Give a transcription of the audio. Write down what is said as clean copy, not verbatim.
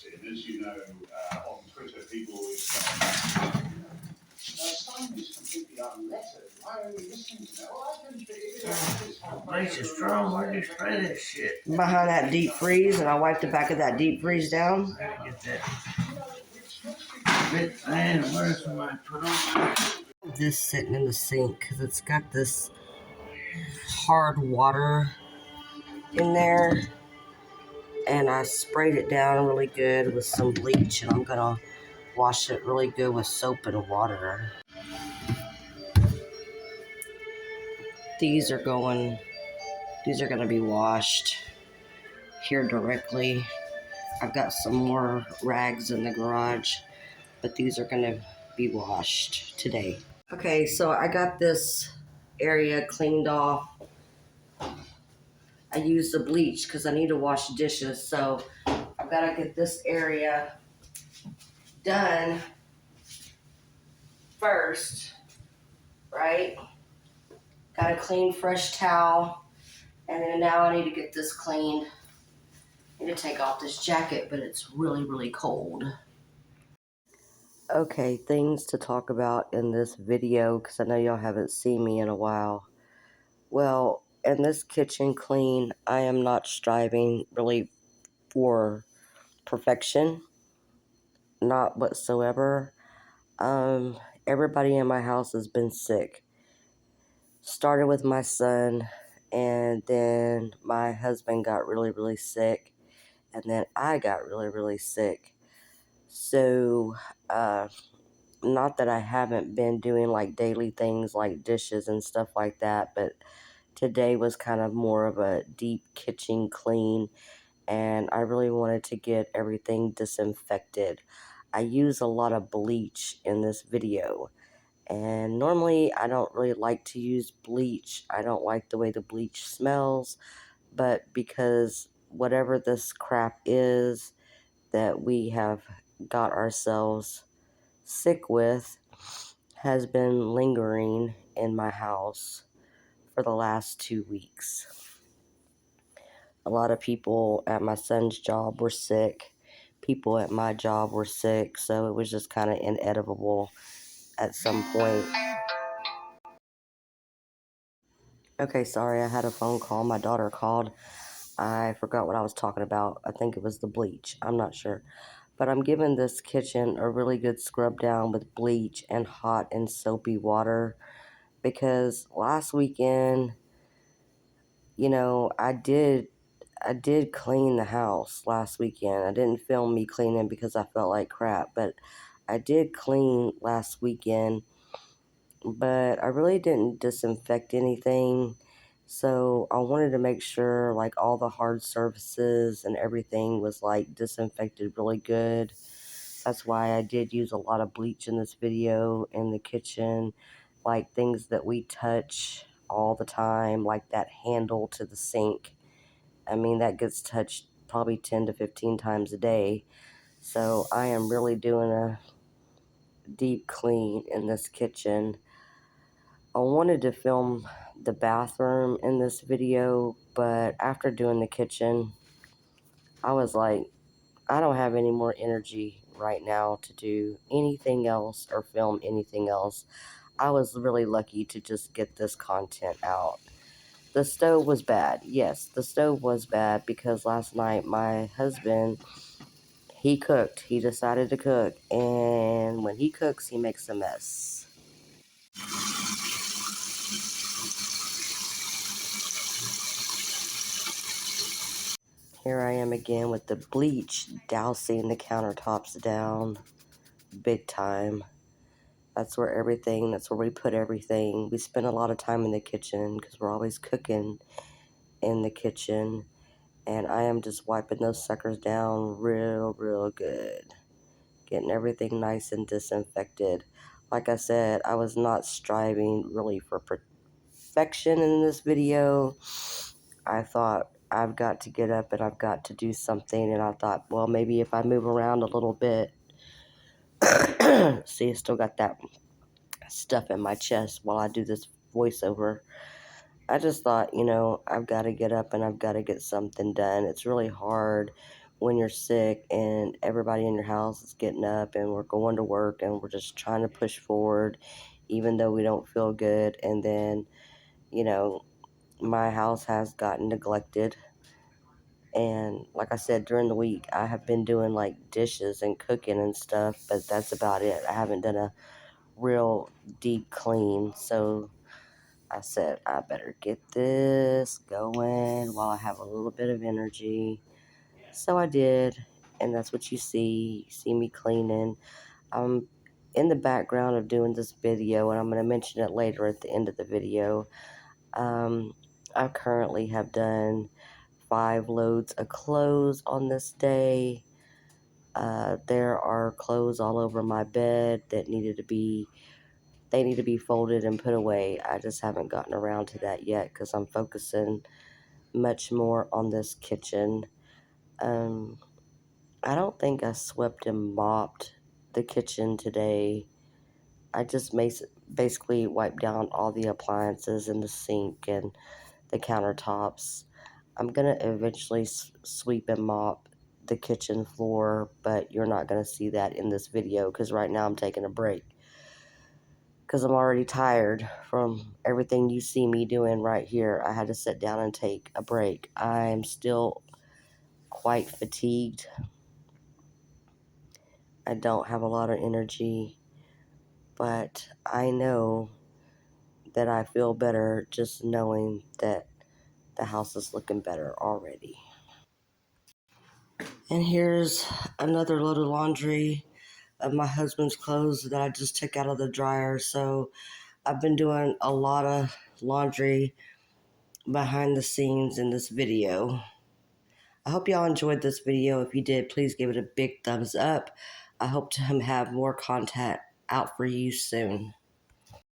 in. As you know, on Twitter, people always say, Simon is completely unlettered. Why are you listening to that? Well, I didn't Makes you strong. Where do you spray that shit? Behind that deep freeze, and I wiped the back of that deep freeze down. I gotta get that bit thin. Where's my put on? This sitting in the sink because it's got this hard water in there, and I sprayed it down really good with some bleach, and I'm gonna wash it really good with soap and water. These are gonna be washed here directly. I've got some more rags in the garage, but these are gonna be washed today. Okay, so I got this area cleaned off. I used the bleach because I need to wash dishes, so I've got to get this area done first, right? Got a clean, fresh towel, and then now I need to get this cleaned. I need to take off this jacket, but it's really, really cold. Okay, things to talk about in this video, because I know y'all haven't seen me in a while. Well, in this kitchen clean, I am not striving really for perfection. Not whatsoever. Everybody in my house has been sick. Started with my son, and then my husband got really, really sick, and then I got really, really sick. So, not that I haven't been doing like daily things like dishes and stuff like that, but today was kind of more of a deep kitchen clean, and I really wanted to get everything disinfected. I use a lot of bleach in this video, and normally I don't really like to use bleach. I don't like the way the bleach smells, but because whatever this crap is that we have got ourselves sick with has been lingering in my house for the last 2 weeks. A lot of people at my son's job were sick. People at my job were sick, so it was just kind of inevitable at some point. Okay, sorry, I had a phone call. My daughter called. I forgot what I was talking about. I think it was the bleach. I'm not sure. But I'm giving this kitchen a really good scrub down with bleach and hot and soapy water, because last weekend, I did clean the house last weekend. I didn't film me cleaning because I felt like crap, but I did clean last weekend, but I really didn't disinfect anything. So I wanted to make sure like all the hard surfaces and everything was like disinfected really good. That's why I did use a lot of bleach in this video in the kitchen, like things that we touch all the time, like that handle to the sink. I mean, that gets touched probably 10 to 15 times a day. So I am really doing a deep clean in this kitchen. I wanted to film the bathroom in this video, but after doing the kitchen, I was like, I don't have any more energy right now to do anything else or film anything else. I was really lucky to just get this content out. The stove was bad. Yes, the stove was bad because last night my husband, he cooked. He decided to cook, and when he cooks, he makes a mess. Here I am again with the bleach dousing the countertops down big time. That's where we put everything. We spend a lot of time in the kitchen because we're always cooking in the kitchen. And I am just wiping those suckers down real, real good. Getting everything nice and disinfected. Like I said, I was not striving really for perfection in this video. I thought I've got to get up and I've got to do something, and I thought, well, maybe if I move around a little bit. See, I still got that stuff in my chest while I do this voiceover. I just thought, I've got to get up and I've got to get something done. It's really hard when you're sick and everybody in your house is getting up and we're going to work and we're just trying to push forward even though we don't feel good. And then, you know, my house has gotten neglected. And like I said, during the week, I have been doing like dishes and cooking and stuff, but that's about it. I haven't done a real deep clean. So I said, I better get this going while I have a little bit of energy. So I did, and that's what you see. You see me cleaning. I'm in the background of doing this video, and I'm going to mention it later at the end of the video. I currently have done 5 loads of clothes on this day. There are clothes all over my bed that need to be folded and put away. I just haven't gotten around to that yet because I'm focusing much more on this kitchen. I don't think I swept and mopped the kitchen today. I just basically wiped down all the appliances in the sink and the countertops. I'm going to eventually sweep and mop the kitchen floor, but you're not going to see that in this video because right now I'm taking a break. Because I'm already tired from everything you see me doing right here. I had to sit down and take a break. I'm still quite fatigued. I don't have a lot of energy, but I know that I feel better just knowing that the house is looking better already. And here's another load of laundry of my husband's clothes that I just took out of the dryer. So I've been doing a lot of laundry behind the scenes in this video. I hope y'all enjoyed this video. If you did, please give it a big thumbs up. I hope to have more content out for you soon.